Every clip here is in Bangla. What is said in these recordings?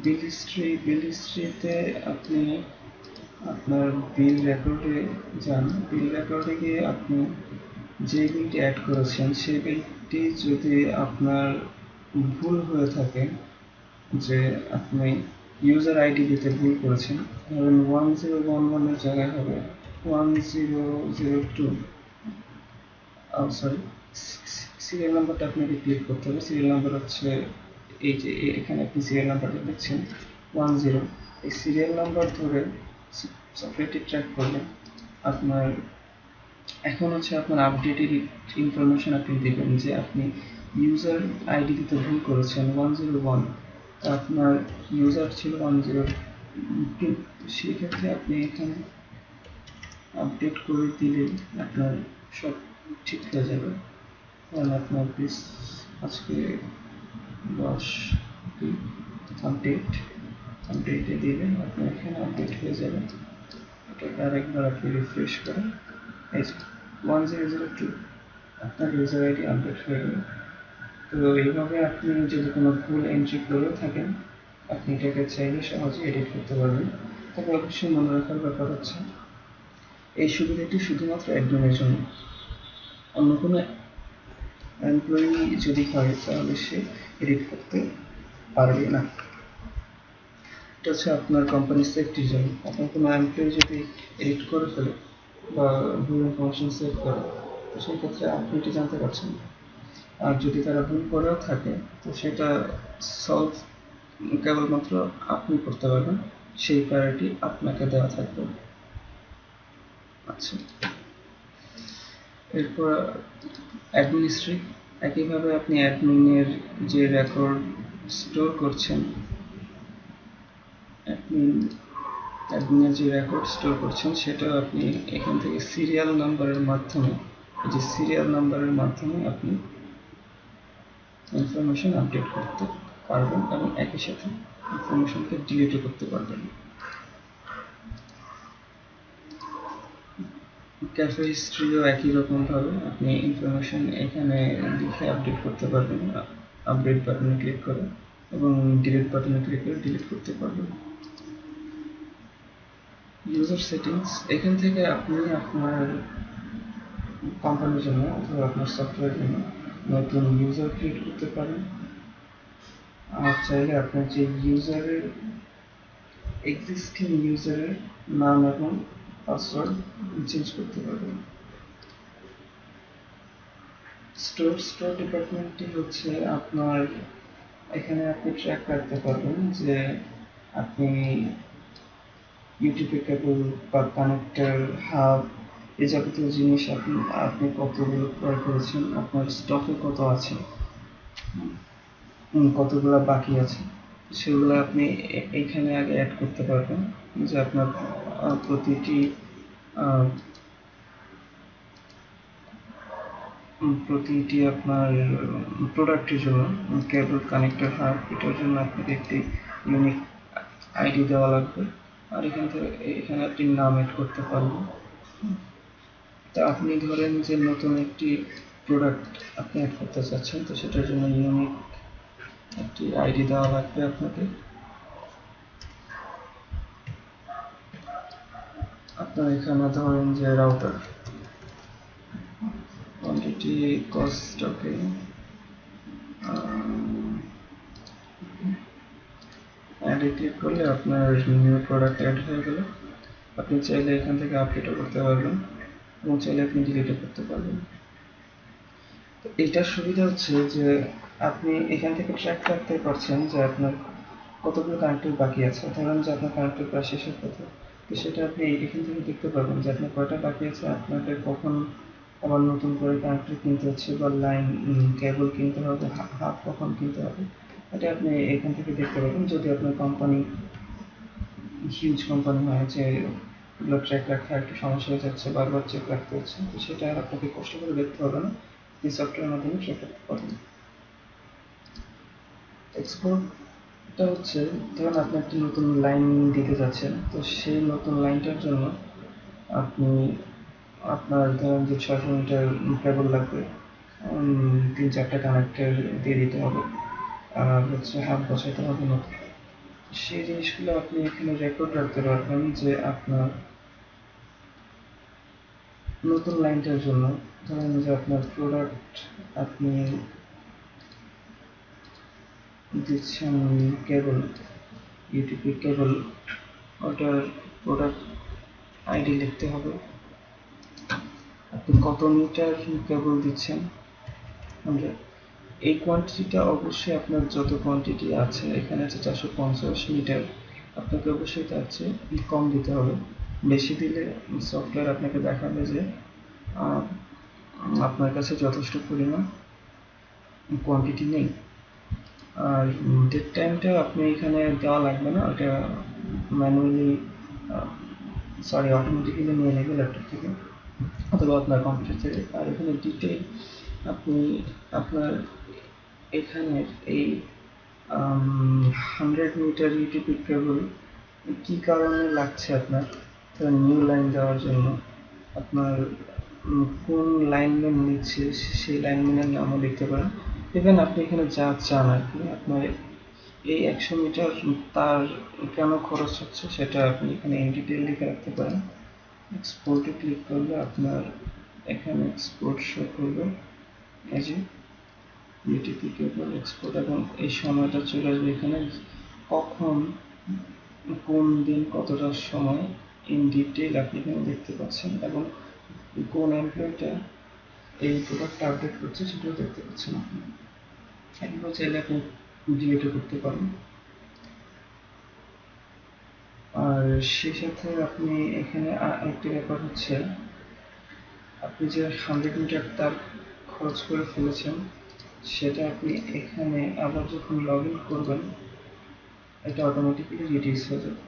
বিল হিস্ট্রিতে আপনি আপনার বিল রেকর্ডে যান। বিল রেকর্ডে গিয়ে আপনি যে বিলটি অ্যাড করেছেন সেই বিলটি যদি আপনার ভুল হয়ে থাকে, যে আপনি ইউজার আইডি দিতে ভুল করেছেন, ধরুন 1011 জায়গায় হবে 1002, সরি, সিরিয়াল নাম্বারটা আপনাকে ক্লিক করতে হবে। সিরিয়াল নাম্বার হচ্ছে এই যে এখানে আপনি সিরিয়াল নাম্বারটা দেখছেন 10। এই সিরিয়াল নাম্বার ধরে সফটওয়্যারটি ট্র্যাক করলে আপনার এখন হচ্ছে আপনার আপডেটেড ইনফরমেশন আপনি দেবেন যে আপনি ইউজার আইডি দিতে ভুল করেছেন 101, আপনার ইউজার ছিল 102। সেই ক্ষেত্রে আপনি এখানে আপডেট করে দিলে আপনার সব ঠিক হয়ে যাবে। কারণ আপনার প্লিজ আজকে 10 আপডেটে দিলে আপনার এখানে আপডেট হয়ে যাবে। এটাকে আরেকবার আপনি রিফ্রেশ করেন, এই 1002 আপনার ইউজার আইডি আপডেট হয়ে গেল। তো এইভাবে আপনি যদি কোনো ভুল এন্ট্রি করে থাকেন, আপনি এটাকে চাইলে সহজে এডিট করতে পারবেন। তবে অবশ্যই মনে রাখার ব্যাপার হচ্ছে এই সুবিধাটি শুধুমাত্র অ্যাডমিনের জন্য। অন্য কোনো এমপ্লয়ি যদি হয় তাহলে সে এডিট করতে পারবে না। এটা হচ্ছে আপনার কোম্পানির সেফটির জন্য। আপনার কোনো এমপ্লয়ি যদি এডিট করে ফেলে বা ভুল ইনফরমেশন সেভ করে, তো সেই ক্ষেত্রে আপনি এটি জানতে পারছেন। আর যদি তারা ভুল করেও থাকে তো সেটা সলভ কেবলমাত্র আপনি করতে পারবেন, সেই প্রায়োরিটি আপনাকে দেওয়া থাকবে। আচ্ছা, এরপর অ্যাডমিনিস্ট্রেট। একইভাবে আপনি অ্যাডমিনের যে রেকর্ড স্টোর করছেন, অ্যাডমিনের যে রেকর্ড স্টোর করছেন সেটা আপনি এখান থেকে সিরিয়াল নাম্বারের মাধ্যমে, যে সিরিয়াল নাম্বারের মাধ্যমে আপনি ইনফরমেশন আপডেট করতে পারবেন এবং একই সাথে ইনফরমেশনকে ডিলিটও করতে পারবেন। ক্যাফে হিস্ট্রিও একই রকমভাবে আপনি ইনফরমেশন এখানে লিখে আপডেট করতে পারবেন, আপডেট বাটনে ক্লিক করে, এবং ডিলিট বাটনে ক্লিক করে ডিলিট করতে পারবেন। ইউজার সেটিংস, এখান থেকে আপনি আপনার কোম্পানির জন্য অথবা আপনার সফটওয়্যারের জন্য নতুন ইউজার ক্রিয়েট করতে পারেন। আর চাইলে আপনার যে ইউজারের এক্সিস্টিং ইউজারের নাম এবং পাসওয়ার্ড চেঞ্জ করতে পারবেন। স্টোর ডিপার্টমেন্টটি হচ্ছে আপনার, এখানে আপনি ট্র্যাক রাখতে পারবেন যে আপনি ইউটিউবে কেবল বা কানেক্টর, হাব, এই যাবতীয় জিনিস আপনি কতগুলো ক্রয় করেছেন, আপনার স্টকে কত আছে, কতগুলো বাকি আছে, সেগুলো আপনি এখানে আগে অ্যাড করতে পারবেন। যে আপনার প্রতিটি আপনার প্রোডাক্টের জন্য, কেবল, কানেক্টর, হাব, এটার জন্য আপনাকে একটি ইউনিক আইডি দেওয়া লাগবে। আর এখানে আপনি নাম অ্যাড করতে পারবেন। তা আপনি ধরেন যে নতুন একটি প্রোডাক্ট আপনি অ্যাড করতে চাচ্ছেন, তো সেটার জন্য ইউনিক একটি আইডি দেওয়া লাগবে আপনাকে। আপনার এখানে ধরেন যে রাউটার, কোয়ান্টিটি, কস্ট, ওকে, অ্যাডে ক্লিক করলে আপনার নিউ প্রোডাক্ট অ্যাড হয়ে গেল। আপনি চাইলে এখান থেকে আপডেটও করতে পারবেন এবং চাইলে আপনি ডিলিটও করতে পারবেন। তো এইটার সুবিধা হচ্ছে যে আপনি এখান থেকে ট্র্যাক রাখতে পারছেন যে আপনার কতগুলো কানেক্টর বাকি আছে। ধরেন যে আপনার কানেক্টর প্রায় শেষের কথা, তো সেটা আপনি এখান থেকে দেখতে পারবেন যে আপনার কয়টা বাকি আছে, আপনাকে কখন আবার নতুন করে কানেক্টর কিনতে হচ্ছে বা লাইন কেবল কিনতে হবে, হাফ কখন কিনতে হবে, এটা আপনি এখান থেকে দেখতে পারবেন। যদি আপনার কোম্পানি হিউজ কোম্পানি হয় যে এগুলো ট্র্যাক রাখা একটু সমস্যা হয়ে যাচ্ছে, বারবার চেক রাখতে হচ্ছে, তো সেটা আপনাকে কষ্ট করে দেখতে হবে না, এই সফটওয়্যারের মাধ্যমে ট্র্যাক রাখতে পারবেন। এক্সপোর্টটা হচ্ছে, ধরুন আপনি একটি নতুন লাইন দিতে যাচ্ছেন, তো সেই নতুন লাইনটার জন্য আপনি আপনার ধরুন যে 600 মিটার কেবল লাগবে, 3-4টা কানেক্টর দিয়ে দিতে হবে, আর হচ্ছে হাফ বসাইতে হবে নতুন। সেই জিনিসগুলো আপনি এখানে রেকর্ড রাখতে পারবেন যে আপনার নতুন লাইনটার জন্য ধরেন যে আপনার প্রোডাক্ট আপনি দিচ্ছেন কেবল ইউটিপি কেবল, ওটার প্রোডাক্ট আইডি লিখতে হবে, আপনি কত মিটার কেবল দিচ্ছেন 100, এই কোয়ান্টিটিটা অবশ্যই আপনার যত কোয়ান্টিটি আছে এখানে আছে 450 মিটার, আপনাকে অবশ্যই তার চেয়ে কম দিতে হবে। বেশি দিলে সফটওয়্যার আপনাকে দেখাবে যে আপনার কাছে যথেষ্ট পরিমাণ কোয়ান্টিটি নেই। আর ডেট টাইমটা আপনি এখানে দেওয়া লাগবে না, ওটা ম্যানুয়ালি অটোমেটিক্যালি নিয়ে নেবে ল্যাপটপ থেকে অথবা আপনার কম্পিউটার থেকে। আর এখানে ডিটেইল আপনি আপনার এখানের এই 100 মিটার ইউটিপি কেবল কি কারণে লাগছে আপনার নিউ লাইন দেওয়ার জন্য, আপনার কোন লাইনম্যান নিচ্ছে সেই লাইনম্যানের নামও লিখতে পারেন। ইভেন আপনি এখানে যা চান আর কি, আপনার এই 100 মিটার তার কেন খরচ হচ্ছে সেটা আপনি এখানে ইন ডিটেইল লিখে রাখতে পারেন। এক্সপোর্টে ক্লিক করলে আপনার এখানে এক্সপোর্ট শো করবে, এই যে ইউটিপি কেবল এক্সপোর্ট, এবং এই সময়টা চলে আসবে এখানে কখন কোন দিন কতটার সময় ইন ডিটেইল আপনি এখানে দেখতে পাচ্ছেন, এবং কোন এমপ্লয়িটা এই প্রোডাক্টটা আপডেট করছে সেটাও দেখতে পাচ্ছেন আপনি। এগুলো চাইলে আপনি ডিলিটও করতে পারেন। আর সেই সাথে আপনি এখানে একটি ব্যাপার হচ্ছে, আপনি যে 100 মিটার তার খরচ করে ফেলেছেন সেটা আপনি এখানে আবার যখন লগ ইন করবেন এটা অটোমেটিক্যালি রিডিউস হয়ে যাবে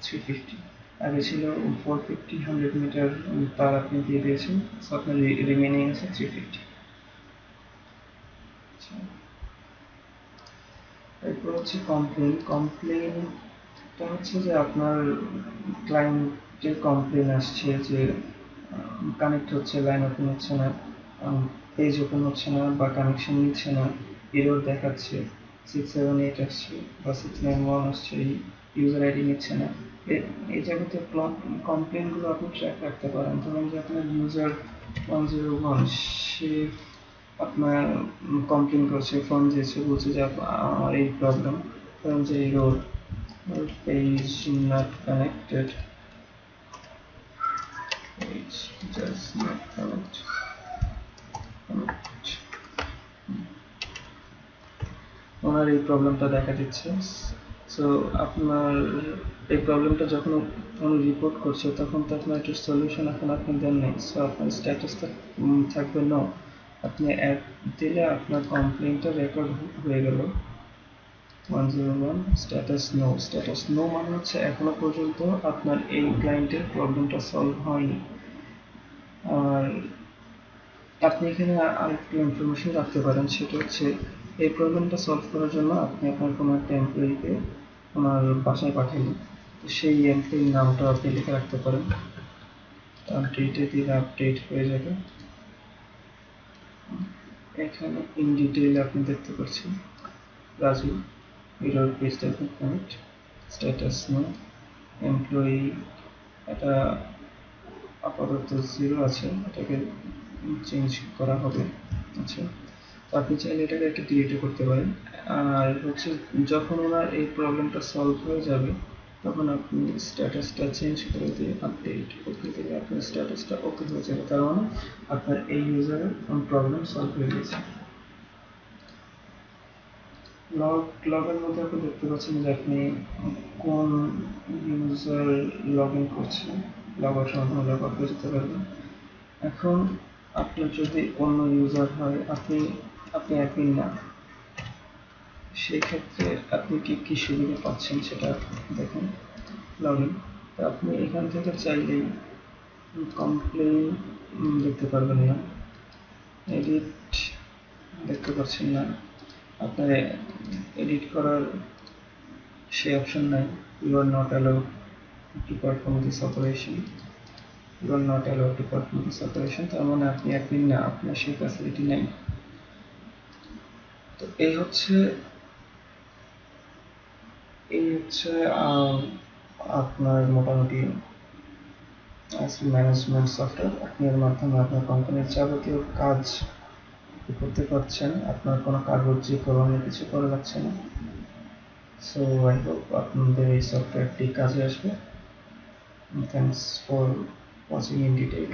350। আগে ছিল 450 100 মিটার তার আপনি দিয়ে দিয়েছেন, সো আপনার রিমেনিং আছে 350। এরপর হচ্ছে কমপ্লেইনটা হচ্ছে যে আপনার ক্লায়েন্টের কমপ্লেইন আসছে যে কানেক্ট হচ্ছে, লাইন ওপেন হচ্ছে না, পেজ ওপেন হচ্ছে না বা কানেকশন নিচ্ছে না, এরর দেখাচ্ছে, 678 আসছে বা 691 আসছে, ইউজার আইডি নিচ্ছে না। এই জায়গাতে কমপ্লেইনগুলো আপনি ট্র্যাক রাখতে পারেন। ধরুন যে আপনার ইউজার 101 সে আপনার কমপ্লেইন করছে, ফোন দিয়েছে, বলছে যে আমার এই প্রবলেম, ধরুন যে error page not connected, page does not connect. ওনার এই প্রবলেমটা দেখা দিচ্ছে। সো আপনার এই প্রবলেমটা যখন উনি রিপোর্ট করছে তখন তো আপনার একটা সলিউশন এখন আপনি দেন নাই, সো আপনার স্ট্যাটাসটা থাকবে নো। আপনি অ্যাড দিলে আপনার কমপ্লেইনটা রেকর্ড হয়ে গেল 101 স্ট্যাটাস নো মানে হচ্ছে এখনো পর্যন্ত আপনার এই ক্লায়েন্টের প্রবলেমটা সলভ হয়নি। আর আপনি এখানে আরেকটু ইনফরমেশন রাখতে পারেন, সেটা হচ্ছে এই প্রবলেমটা সলভ করার জন্য আপনি আপনার কোনো একটা এমপ্লয়িকে ওনার বাসায় পাঠালেন, তো সেই এমপ্লয়ির নামটা আপনি লিখে রাখতে পারেন, আপডেটে দিলে আপডেট হয়ে যাবে। এখানে ইন ডিটেইল আপনি দেখতে পাচ্ছেন Raju, error page doesn't connect, status no, employee এটা আপাতত 0 আছে, এটাকে চেঞ্জ করা হবে। আচ্ছা, আপনি চাইলে এটাকে একটা ডিলিটও করতে পারেন। আর হচ্ছে যখন ওনার এই প্রবলেমটা সলভ হয়ে যাবে তখন আপনি স্ট্যাটাসটা চেঞ্জ করে দিয়ে আপডেট ওকে দিলে আপনার স্ট্যাটাসটা ওকে হয়ে যাবে, তার মানে আপনার এই ইউজারের প্রবলেম সলভ হয়ে গেছে। লগের মধ্যে আপনি দেখতে পাচ্ছেন যে আপনি কোন ইউজার লগ ইন করছেন, লগ আউট মাধ্যমে লগ আউট করে যেতে পারবেন। এখন আপনার যদি অন্য ইউজার হয়, আপনি অ্যাডমিন না, সেই ক্ষেত্রে আপনি কি সুবিধা পাচ্ছেন সেটা দেখুন। লগ ইন, আপনি এখান থেকে চাইলেই কমপ্লেইন দেখতে পারবেন না, এডিট দেখতে পাচ্ছেন না, আপনার এডিট করার সেই অপশন নাই। You are not allowed to perform this operation, you are not allowed to perform this operation, তার মানে আপনি অ্যাডমিন না, আপনার সেই ফ্যাসিলিটি নেই। তো এই হচ্ছে এই হচ্ছে আপনার মোটামুটি ম্যানেজমেন্ট সফটওয়্যার। আপনি এর মাধ্যমে আপনার কোম্পানির যাবতীয় কাজ করতে পারছেন, আপনার কোনো কাগজে কলমে কিছু করা লাগছে না। সো আই হোপ আপনাদের এই সফটওয়্যারটি কাজে আসবে। Thanks for watching in detail.